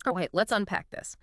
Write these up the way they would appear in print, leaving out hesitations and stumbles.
All right, let's unpack this.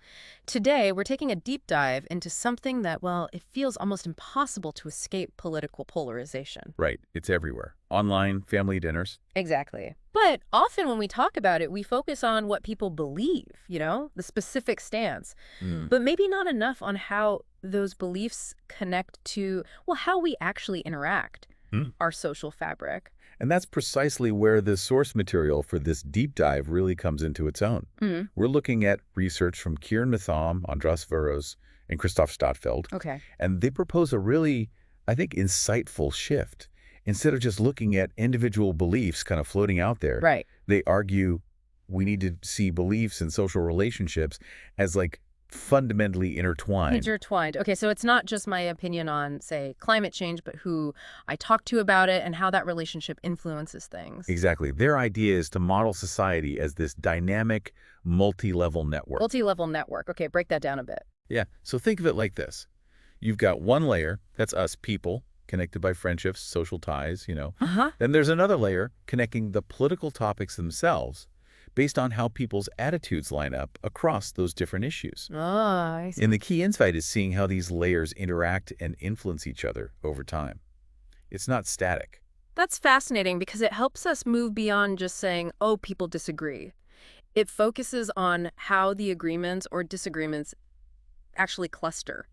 Today, we're taking a deep dive into something that, well, it feels almost impossible to escape political polarization. Right. It's everywhere. Online, family dinners. Exactly. But often when we talk about it, we focus on what people believe, the specific stance, Mm. but maybe not enough on how those beliefs connect to, well, how we actually interact, Hmm. our social fabric. And that's precisely where the source material for this deep dive really comes into its own. Mm, We're looking at research from Kieran Matham, Andras Veros, and Christoph Stadtfeld, okay. and they propose a really, I think, insightful shift. Instead of just looking at individual beliefs kind of floating out there, Right. they argue we need to see beliefs and social relationships as like fundamentally intertwined. Intertwined. Okay, so it's not just my opinion on, say, climate change, but who I talk to about it and how that relationship influences things. Exactly. Their idea is to model society as this dynamic, multi-level network. Multi-level network. Okay, break that down a bit. Yeah, so think of it like this. You've got one layer, that's us people, connected by friendships, social ties. Uh-huh. Then there's another layer connecting the political topics themselves based on how people's attitudes line up across those different issues. Oh, I see. And the key insight is seeing how these layers interact and influence each other over time. It's not static. That's fascinating because it helps us move beyond just saying, oh, people disagree. It focuses on how the agreements or disagreements actually cluster,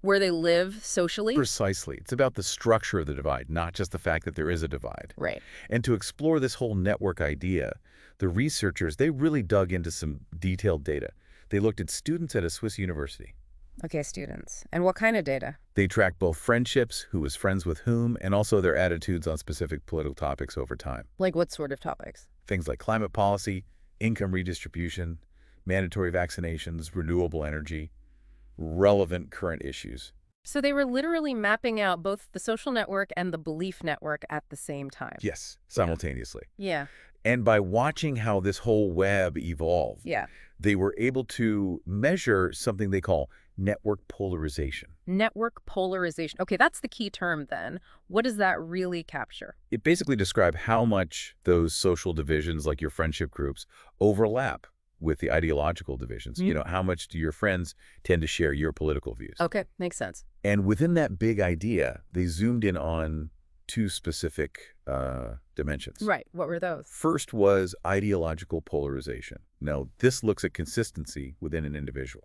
where they live socially. Precisely. It's about the structure of the divide, not just the fact that there is a divide. Right. And to explore this whole network idea, the researchers, they really dug into some detailed data. They looked at students at a Swiss university. Okay, students. And what kind of data? They tracked both friendships, who was friends with whom, and also their attitudes on specific political topics over time. Like what sort of topics? Things like climate policy, income redistribution, mandatory vaccinations, renewable energy, relevant current issues. So they were literally mapping out both the social network and the belief network at the same time. Yes, simultaneously. Yeah. And by watching how this whole web evolved, Yeah. they were able to measure something they call network polarization. Network polarization. Okay, that's the key term then. What does that really capture? It basically describes how much those social divisions, like your friendship groups, overlap with the ideological divisions. Mm. How much do your friends tend to share your political views? Okay, makes sense. And within that big idea, they zoomed in on two specific dimensions. Right. What were those? First was ideological polarization. Now, this looks at consistency within an individual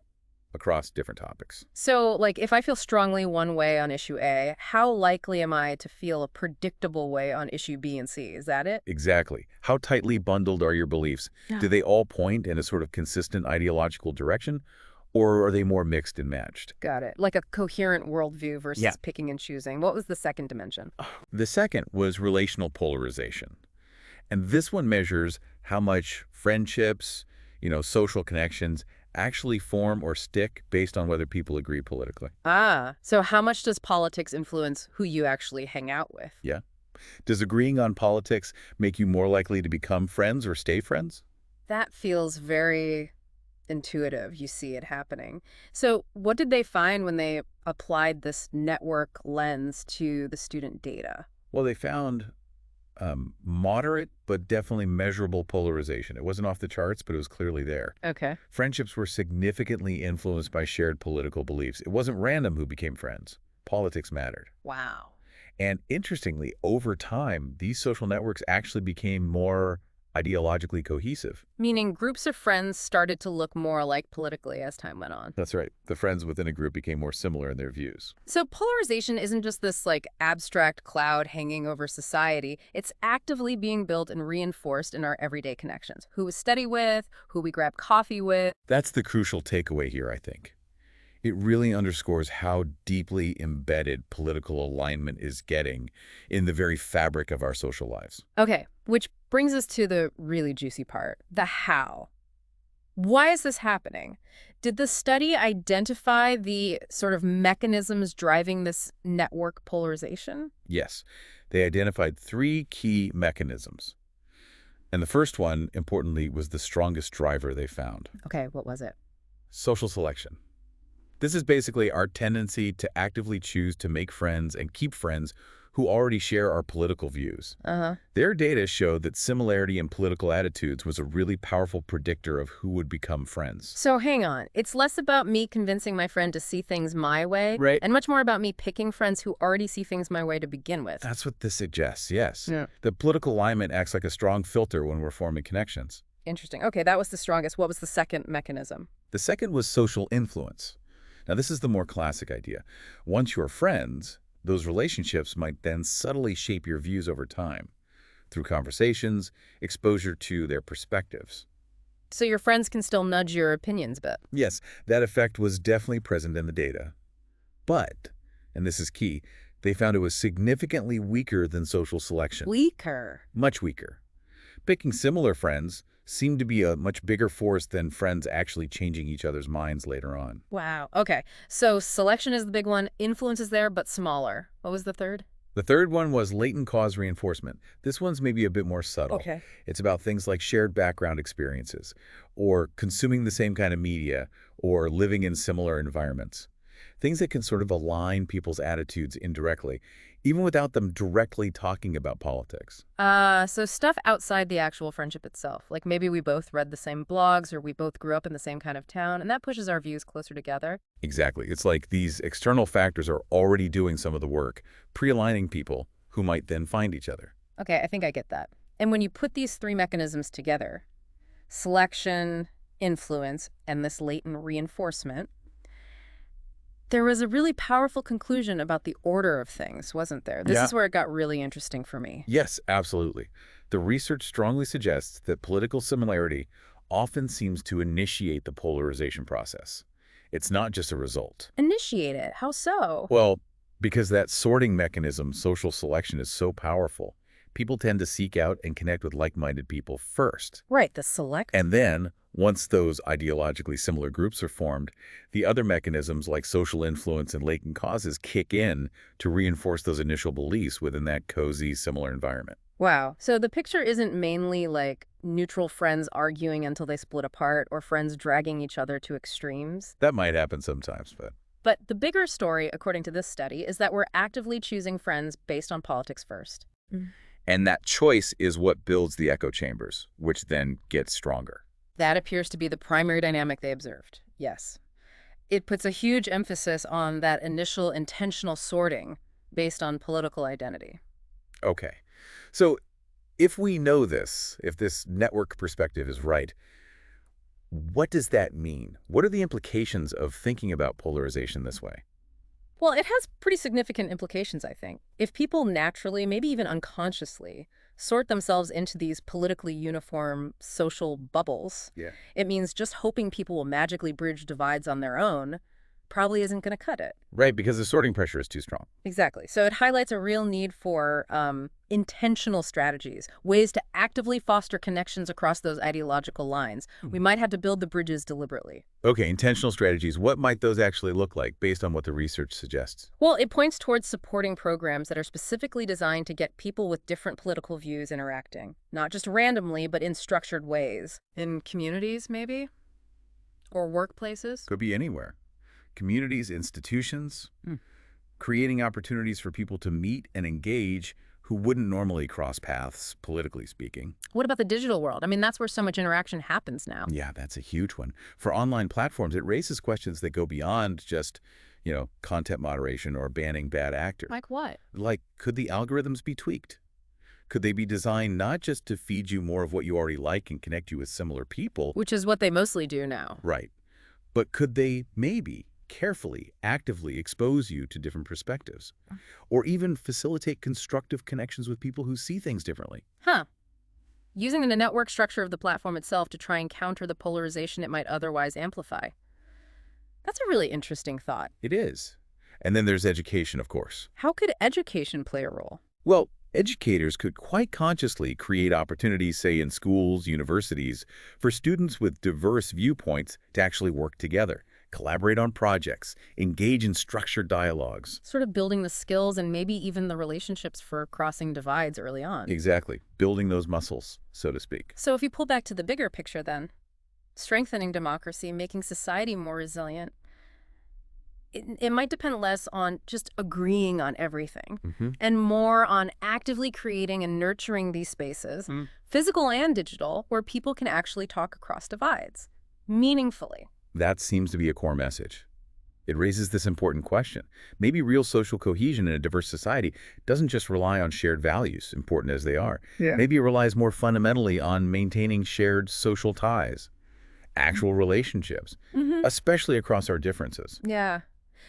across different topics. So, like, if I feel strongly one way on issue A, how likely am I to feel a predictable way on issue B and C? Is that it? Exactly. How tightly bundled are your beliefs? Yeah. Do they all point in a sort of consistent ideological direction, or are they more mixed and matched? Got it. Like a coherent worldview versus Yeah. picking and choosing. What was the second dimension? The second was relational polarization. And this one measures how much friendships, social connections actually form or stick based on whether people agree politically. Ah, so how much does politics influence who you actually hang out with? Yeah. Does agreeing on politics make you more likely to become friends or stay friends? That feels very intuitive. You see it happening. So what did they find when they applied this network lens to the student data? Well, they found moderate but definitely measurable polarization. It wasn't off the charts, but it was clearly there. Okay. Friendships were significantly influenced by shared political beliefs. It wasn't random who became friends. Politics mattered. Wow. And interestingly, over time, these social networks actually became more ideologically cohesive. Meaning groups of friends started to look more alike politically as time went on. That's right. The friends within a group became more similar in their views. So polarization isn't just this like abstract cloud hanging over society. It's actively being built and reinforced in our everyday connections. Who we study with, who we grab coffee with. That's the crucial takeaway here, I think. It really underscores how deeply embedded political alignment is getting in the very fabric of our social lives. Okay, which brings us to the really juicy part, the how. Why is this happening? Did the study identify the sort of mechanisms driving this network polarization? Yes, they identified three key mechanisms. And the first one, importantly, was the strongest driver they found. Okay, what was it? Social selection. This is basically our tendency to actively choose to make friends and keep friends who already share our political views. Uh-huh. Their data showed that similarity in political attitudes was a really powerful predictor of who would become friends. So hang on. It's less about me convincing my friend to see things my way, Right. and much more about me picking friends who already see things my way to begin with. That's what this suggests, yes. Yeah. The political alignment acts like a strong filter when we're forming connections. Interesting. Okay, that was the strongest. What was the second mechanism? The second was social influence. Now, this is the more classic idea. Once you're friends, those relationships might then subtly shape your views over time through conversations, exposure to their perspectives. So your friends can still nudge your opinions a bit. Yes, that effect was definitely present in the data. But, and this is key, they found it was significantly weaker than social selection. Weaker. Much weaker. Picking similar friends seemed to be a much bigger force than friends actually changing each other's minds later on. Wow. Okay. So selection is the big one. Influence is there, but smaller. What was the third? The third one was latent cause reinforcement. This one's maybe a bit more subtle. Okay. It's about things like shared background experiences, or consuming the same kind of media, or living in similar environments. Things that can sort of align people's attitudes indirectly, even without them directly talking about politics. So stuff outside the actual friendship itself. Like maybe we both read the same blogs or we both grew up in the same kind of town, and that pushes our views closer together. Exactly. It's like these external factors are already doing some of the work, pre-aligning people who might then find each other. Okay, I think I get that. And when you put these three mechanisms together, selection, influence, and this latent reinforcement, there was a really powerful conclusion about the order of things, wasn't there? This is where it got really interesting for me. Yes, absolutely. The research strongly suggests that political similarity often seems to initiate the polarization process. It's not just a result. Initiate it. How so? Well, because that sorting mechanism, social selection, is so powerful, people tend to seek out and connect with like-minded people first. Right, the select. And then, once those ideologically similar groups are formed, the other mechanisms like social influence and latent causes kick in to reinforce those initial beliefs within that cozy, similar environment. Wow. So the picture isn't mainly like neutral friends arguing until they split apart or friends dragging each other to extremes. That might happen sometimes, but... But the bigger story, according to this study, is that we're actively choosing friends based on politics first. And that choice is what builds the echo chambers, which then gets stronger. That appears to be the primary dynamic they observed. Yes. It puts a huge emphasis on that initial intentional sorting based on political identity. Okay. So if we know this, if this network perspective is right, what does that mean? What are the implications of thinking about polarization this way? Well, it has pretty significant implications, I think. If people naturally, maybe even unconsciously, sort themselves into these politically uniform social bubbles, it means just hoping people will magically bridge divides on their own probably isn't going to cut it. Right, because the sorting pressure is too strong. Exactly. So it highlights a real need for intentional strategies, ways to actively foster connections across those ideological lines. We might have to build the bridges deliberately. Okay, intentional strategies. What might those actually look like based on what the research suggests? Well, it points towards supporting programs that are specifically designed to get people with different political views interacting, not just randomly, but in structured ways. In communities, maybe? Or workplaces? Could be anywhere. Communities, institutions, creating opportunities for people to meet and engage who wouldn't normally cross paths, politically speaking. What about the digital world? I mean, that's where so much interaction happens now. Yeah, that's a huge one. For online platforms, it raises questions that go beyond just, content moderation or banning bad actors. Like what? Like, could the algorithms be tweaked? Could they be designed not just to feed you more of what you already like and connect you with similar people? Which is what they mostly do now. Right. But could they maybe carefully, actively expose you to different perspectives, or even facilitate constructive connections with people who see things differently? Using the network structure of the platform itself to try and counter the polarization it might otherwise amplify. That's a really interesting thought. It is. And then there's education, of course. How could education play a role? Well, educators could quite consciously create opportunities, say in schools, universities, for students with diverse viewpoints to actually work together, collaborate on projects, engage in structured dialogues. Sort of building the skills and maybe even the relationships for crossing divides early on. Exactly. Building those muscles, so to speak. So if you pull back to the bigger picture then, strengthening democracy, making society more resilient, it might depend less on just agreeing on everything Hmm. and more on actively creating and nurturing these spaces, physical and digital, where people can actually talk across divides meaningfully. That seems to be a core message. It raises this important question. Maybe real social cohesion in a diverse society doesn't just rely on shared values, important as they are. Yeah. Maybe it relies more fundamentally on maintaining shared social ties, actual relationships, Hmm. especially across our differences. Yeah.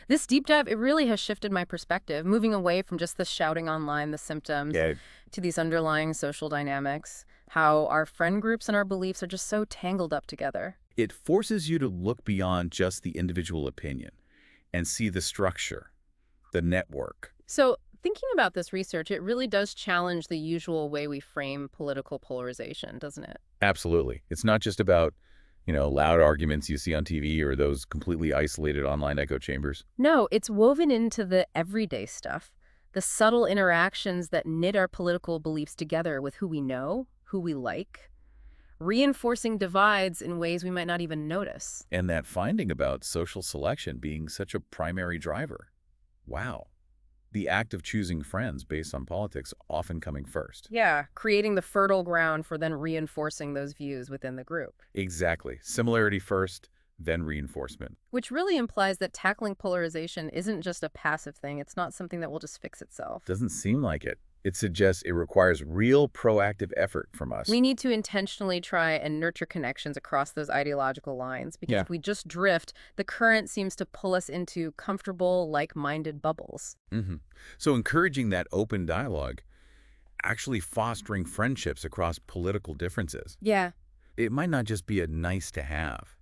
This deep dive, it really has shifted my perspective, moving away from just the shouting online, the symptoms, Yeah, to these underlying social dynamics, how our friend groups and our beliefs are just so tangled up together. it forces you to look beyond just the individual opinion and see the structure, the network. So, thinking about this research, it really does challenge the usual way we frame political polarization, doesn't it? Absolutely. It's not just about, loud arguments you see on TV or those completely isolated online echo chambers. No, it's woven into the everyday stuff, the subtle interactions that knit our political beliefs together with who we know, who we like, reinforcing divides in ways we might not even notice. And that finding about social selection being such a primary driver. Wow. The act of choosing friends based on politics often coming first. Yeah, creating the fertile ground for then reinforcing those views within the group. Exactly. Similarity first, then reinforcement. Which really implies that tackling polarization isn't just a passive thing. It's not something that will just fix itself. Doesn't seem like it. It suggests it requires real proactive effort from us. We need to intentionally try and nurture connections across those ideological lines, because Yeah. if we just drift, the current seems to pull us into comfortable, like-minded bubbles. Hmm. So encouraging that open dialogue, actually fostering friendships across political differences, Yeah. it might not just be a nice to have.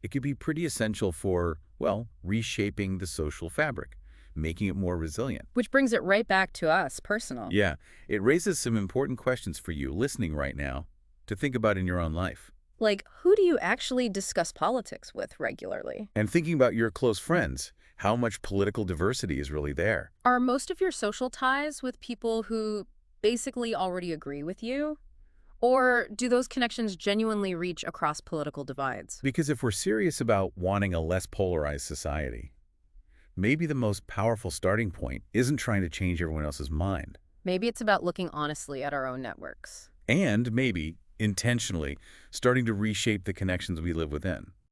It could be pretty essential for, well, reshaping the social fabric, making it more resilient. Which brings it right back to us, personal. Yeah, it raises some important questions for you listening right now to think about in your own life. Like, who do you actually discuss politics with regularly? And thinking about your close friends, how much political diversity is really there. Are most of your social ties with people who basically already agree with you? Or do those connections genuinely reach across political divides? Because if we're serious about wanting a less polarized society, maybe the most powerful starting point isn't trying to change everyone else's mind. Maybe it's about looking honestly at our own networks. And maybe, intentionally, starting to reshape the connections we live within.